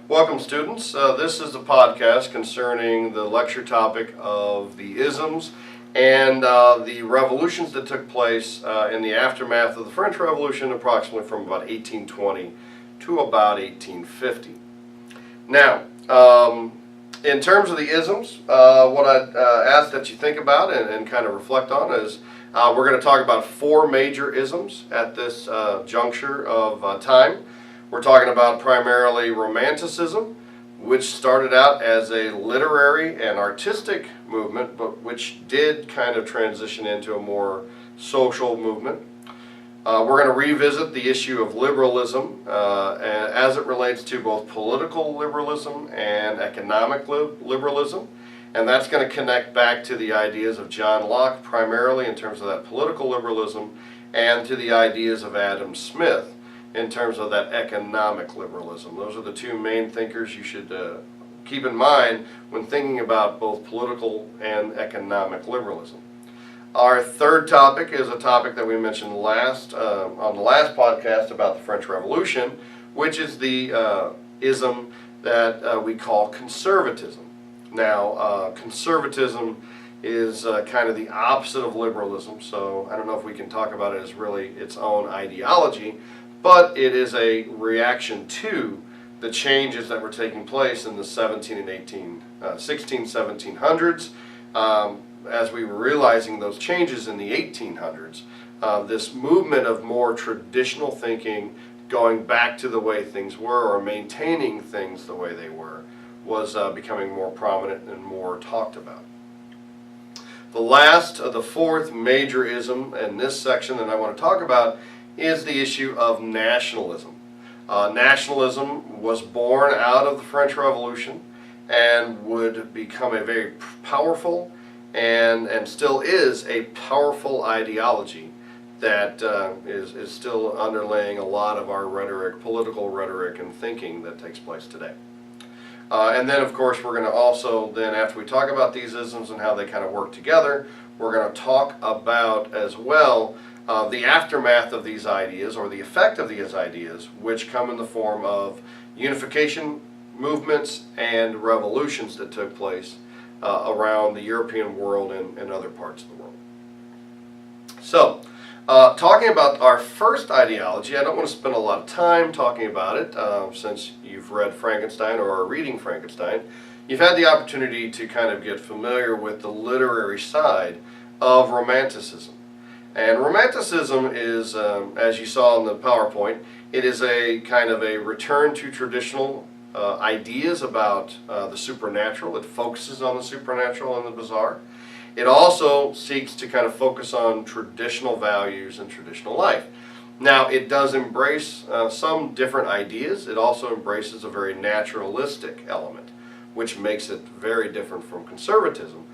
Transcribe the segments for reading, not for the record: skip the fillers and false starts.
Welcome, students. This is a podcast concerning the lecture topic of the isms and the revolutions that took place in the aftermath of the French Revolution, approximately from about 1820 to about 1850. Now, in terms of the isms, what I'd ask that you think about and kind of reflect on is we're going to talk about four major isms at this juncture of time. We're talking about primarily Romanticism, which started out as a literary and artistic movement, but which did kind of transition into a more social movement. We're going to revisit the issue of liberalism as it relates to both political liberalism and economic liberalism. And that's going to connect back to the ideas of John Locke, primarily in terms of that political liberalism, and to the ideas of Adam Smith in terms of that economic liberalism. Those are the two main thinkers you should keep in mind when thinking about both political and economic liberalism. Our third topic is a topic that we mentioned on the last podcast about the French Revolution, which is the ism that we call conservatism. Now, conservatism is kind of the opposite of liberalism, so I don't know if we can talk about it as really its own ideology, but it is a reaction to the changes that were taking place in the 1700s. As we were realizing those changes in the 1800s, this movement of more traditional thinking, going back to the way things were or maintaining things the way they were, was becoming more prominent and more talked about. The fourth major ism in this section that I want to talk about is the issue of nationalism. Nationalism was born out of the French Revolution and would become a very powerful and still is a powerful ideology that is still underlaying a lot of our rhetoric, political rhetoric and thinking that takes place today. And then, of course, we're going to also, then after we talk about these isms and how they kind of work together, we're going to talk about as well the aftermath of these ideas, or the effect of these ideas, which come in the form of unification movements and revolutions that took place around the European world and other parts of the world. So, talking about our first ideology, I don't want to spend a lot of time talking about it since you've read Frankenstein or are reading Frankenstein. You've had the opportunity to kind of get familiar with the literary side of Romanticism. And Romanticism is, as you saw in the PowerPoint, it is a kind of a return to traditional ideas about the supernatural. It focuses on the supernatural and the bizarre. It also seeks to kind of focus on traditional values and traditional life. Now, it does embrace some different ideas. It also embraces a very naturalistic element, which makes it very different from conservatism.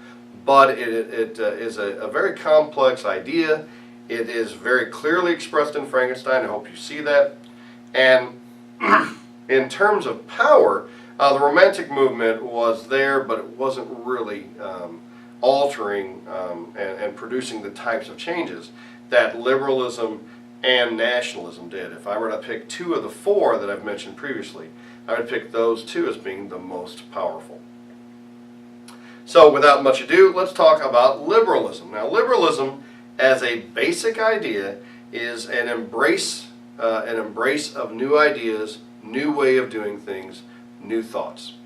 But it is a very complex idea. It is very clearly expressed in Frankenstein. I hope you see that. And in terms of power, the Romantic movement was there, but it wasn't really altering and producing the types of changes that liberalism and nationalism did. If I were to pick two of the four that I've mentioned previously, I would pick those two as being the most powerful. So without much ado, let's talk about liberalism. Now, liberalism as a basic idea is an embrace of new ideas, new way of doing things, new thoughts.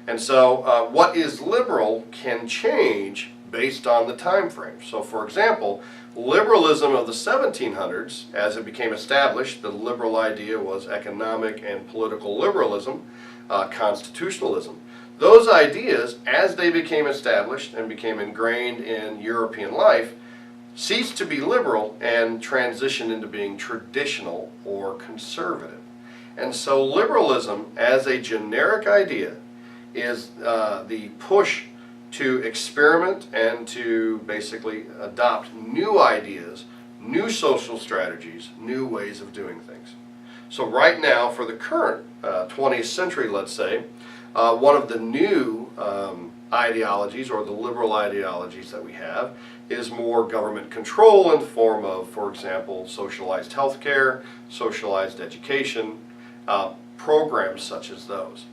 And so what is liberal can change based on the time frame. So for example, liberalism of the 1700s, as it became established, the liberal idea was economic and political liberalism, constitutionalism. Those ideas, as they became established and became ingrained in European life, ceased to be liberal and transitioned into being traditional or conservative. And so liberalism as a generic idea is the push to experiment and to basically adopt new ideas, new social strategies, new ways of doing things. So right now, for the current 20th century, let's say, one of the new ideologies, or the liberal ideologies that we have, is more government control in the form of, for example, socialized healthcare, socialized education, programs such as those.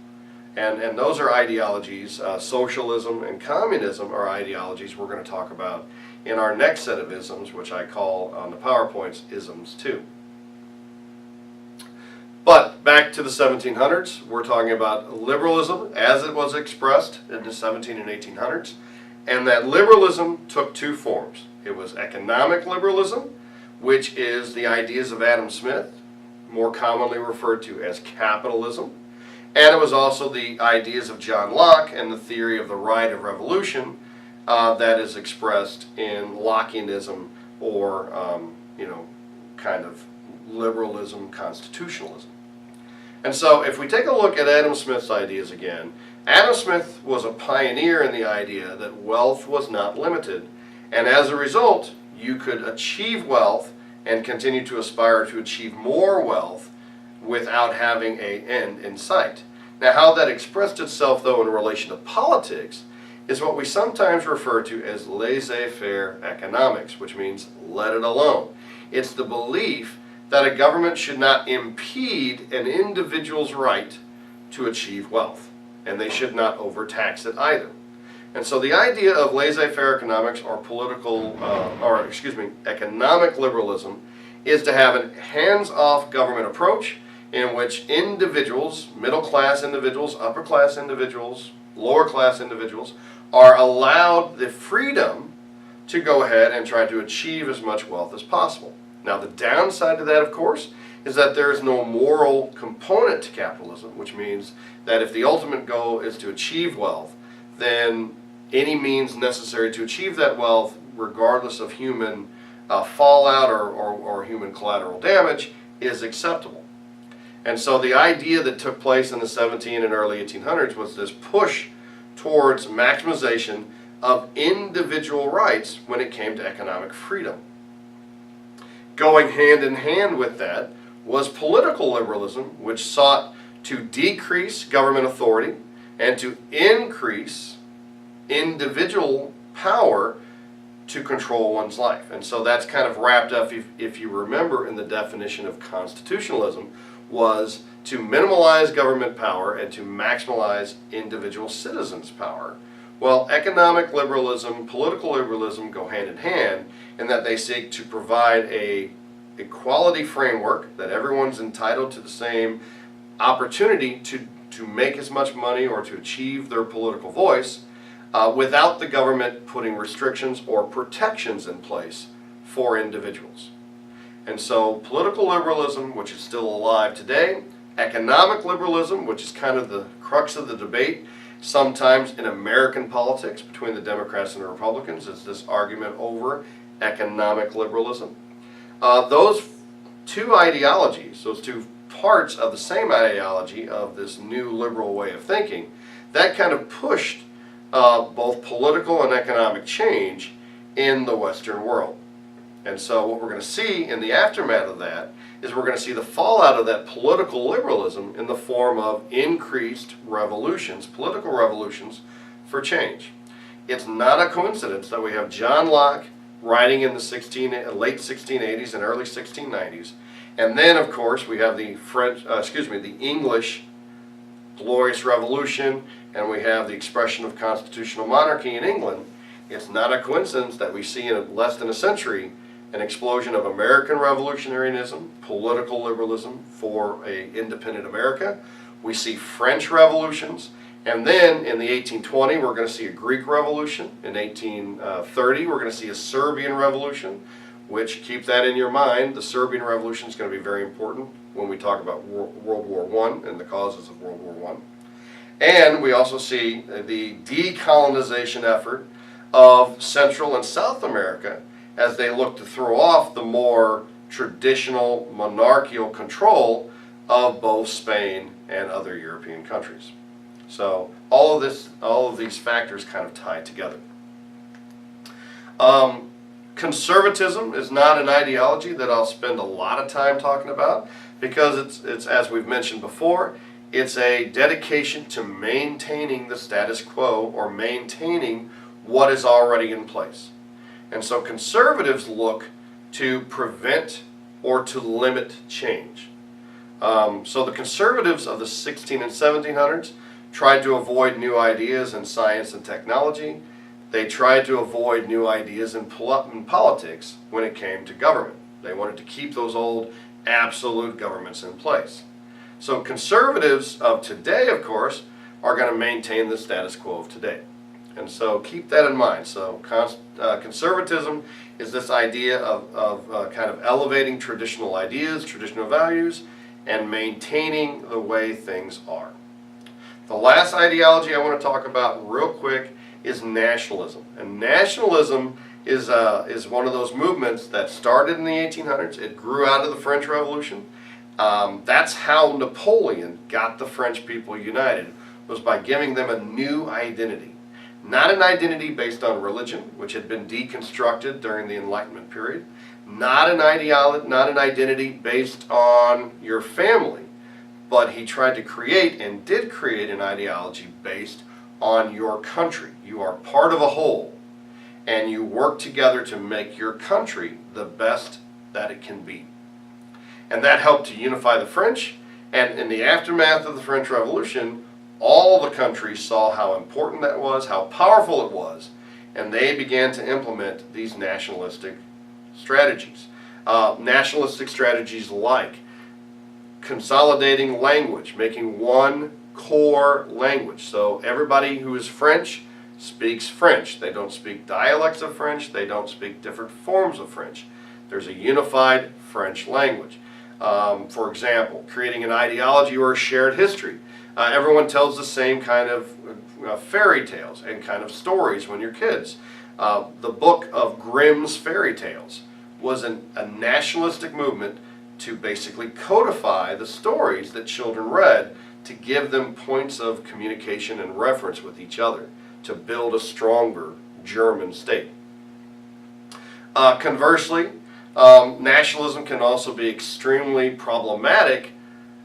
And those are ideologies. Socialism and communism are ideologies we're going to talk about in our next set of isms, which I call on the PowerPoints Isms 2. But back to the 1700s, we're talking about liberalism as it was expressed in the 17 and 1800s. And that liberalism took two forms. It was economic liberalism, which is the ideas of Adam Smith, more commonly referred to as capitalism. And it was also the ideas of John Locke and the theory of the right of revolution that is expressed in Lockeanism or, kind of liberalism, constitutionalism. And so if we take a look at Adam Smith's ideas again, Adam Smith was a pioneer in the idea that wealth was not limited, and as a result, you could achieve wealth and continue to aspire to achieve more wealth without having an end in sight. Now, how that expressed itself, though, in relation to politics is what we sometimes refer to as laissez-faire economics, which means let it alone. It's the belief that a government should not impede an individual's right to achieve wealth, and they should not overtax it either. And so the idea of laissez-faire economics or economic liberalism is to have a hands-off government approach in which individuals, middle-class individuals, upper-class individuals, lower-class individuals, are allowed the freedom to go ahead and try to achieve as much wealth as possible. Now, the downside to that, of course, is that there is no moral component to capitalism, which means that if the ultimate goal is to achieve wealth, then any means necessary to achieve that wealth, regardless of human fallout or human collateral damage, is acceptable. And so the idea that took place in the 17 and early 1800s was this push towards maximization of individual rights when it came to economic freedom. Going hand in hand with that was political liberalism, which sought to decrease government authority and to increase individual power to control one's life. And so that's kind of wrapped up, if you remember, in the definition of constitutionalism, was to minimize government power and to maximize individual citizens' power. Well, economic liberalism, political liberalism go hand in hand in that they seek to provide a equality framework that everyone's entitled to the same opportunity to make as much money or to achieve their political voice without the government putting restrictions or protections in place for individuals. And so political liberalism, which is still alive today, economic liberalism, which is kind of the crux of the debate, sometimes in American politics between the Democrats and the Republicans, is this argument over economic liberalism. Those two ideologies, those two parts of the same ideology of this new liberal way of thinking, that kind of pushed both political and economic change in the Western world. And so what we're going to see in the aftermath of that is we're going to see the fallout of that political liberalism in the form of increased revolutions, political revolutions for change. It's not a coincidence that we have John Locke writing in the late 1680s and early 1690s, and then of course we have the English Glorious Revolution, and we have the expression of constitutional monarchy in England. It's not a coincidence that we see in less than a century an explosion of American revolutionaryism, political liberalism for an independent America. We see French revolutions, and then in the 1820 we're going to see a Greek Revolution. In 1830 we're going to see a Serbian Revolution, which, keep that in your mind, the Serbian Revolution is going to be very important when we talk about World War I and the causes of World War I. And we also see the decolonization effort of Central and South America as they look to throw off the more traditional monarchical control of both Spain and other European countries. So all of these factors kind of tie together. Conservatism is not an ideology that I'll spend a lot of time talking about because it's as we've mentioned before, it's a dedication to maintaining the status quo or maintaining what is already in place. And so conservatives look to prevent or to limit change. So the conservatives of the 16 and 1700s tried to avoid new ideas in science and technology. They tried to avoid new ideas in politics when it came to government. They wanted to keep those old absolute governments in place. So conservatives of today, of course, are going to maintain the status quo of today. And so keep that in mind. So conservatism is this idea of kind of elevating traditional ideas, traditional values, and maintaining the way things are. The last ideology I want to talk about real quick is nationalism. And nationalism is one of those movements that started in the 1800s. It grew out of the French Revolution. That's how Napoleon got the French people united, was by giving them a new identity. Not an identity based on religion, which had been deconstructed during the Enlightenment period. Not an identity based on your family, but he tried to create and did create an ideology based on your country. You are part of a whole, and you work together to make your country the best that it can be. And that helped to unify the French, and in the aftermath of the French Revolution, all the countries saw how important that was, how powerful it was, and they began to implement these nationalistic strategies. Nationalistic strategies like consolidating language, making one core language. So everybody who is French speaks French. They don't speak dialects of French. They don't speak different forms of French. There's a unified French language. For example, creating an ideology or a shared history. Everyone tells the same kind of fairy tales and kind of stories when you're kids. The book of Grimm's fairy tales was a nationalistic movement to basically codify the stories that children read to give them points of communication and reference with each other to build a stronger German state. Conversely, nationalism can also be extremely problematic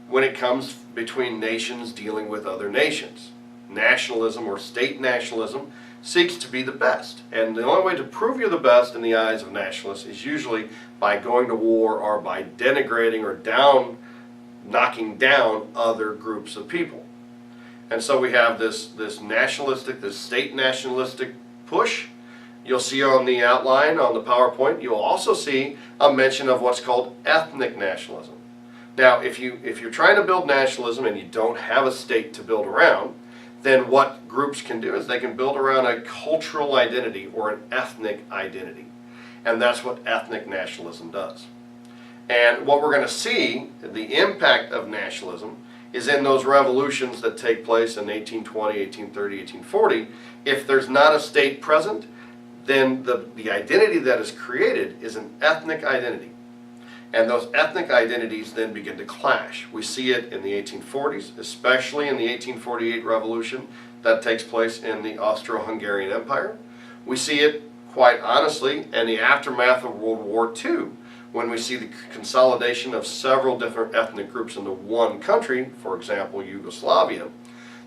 when it comes between nations dealing with other nations. Nationalism or state nationalism seeks to be the best, and the only way to prove you're the best in the eyes of nationalists is usually by going to war or by denigrating or knocking down other groups of people. And so we have this nationalistic, this state nationalistic push. You'll see on the outline on the PowerPoint, you'll also see a mention of what's called ethnic nationalism. Now, if you're trying to build nationalism and you don't have a state to build around, then what groups can do is they can build around a cultural identity or an ethnic identity. And that's what ethnic nationalism does. And what we're going to see, the impact of nationalism, is in those revolutions that take place in 1820, 1830, 1840. If there's not a state present, then the identity that is created is an ethnic identity. And those ethnic identities then begin to clash. We see it in the 1840s, especially in the 1848 revolution that takes place in the Austro-Hungarian Empire. We see it, quite honestly, in the aftermath of World War II, when we see the consolidation of several different ethnic groups into one country, for example, Yugoslavia.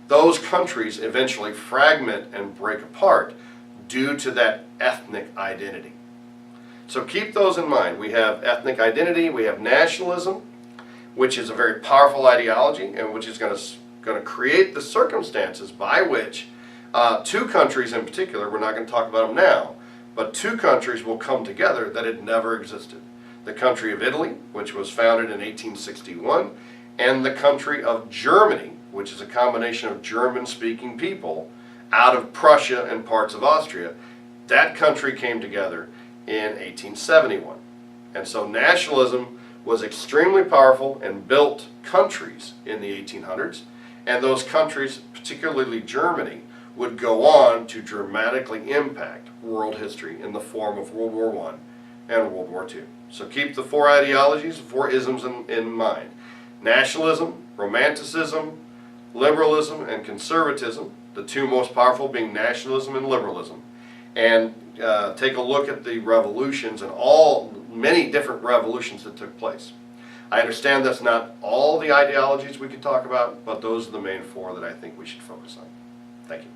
Those countries eventually fragment and break apart due to that ethnic identity. So keep those in mind. We have ethnic identity, we have nationalism, which is a very powerful ideology and which is going to create the circumstances by which two countries in particular, we're not going to talk about them now, but two countries will come together that had never existed. The country of Italy, which was founded in 1861, and the country of Germany, which is a combination of German-speaking people out of Prussia and parts of Austria. That country came together in 1871. And so nationalism was extremely powerful and built countries in the 1800s, and those countries, particularly Germany, would go on to dramatically impact world history in the form of World War I and World War II. So keep the four ideologies, four isms in mind. Nationalism, Romanticism, liberalism, and conservatism, the two most powerful being nationalism and liberalism. And take a look at the revolutions and many different revolutions that took place. I understand that's not all the ideologies we could talk about, but those are the main four that I think we should focus on. Thank you.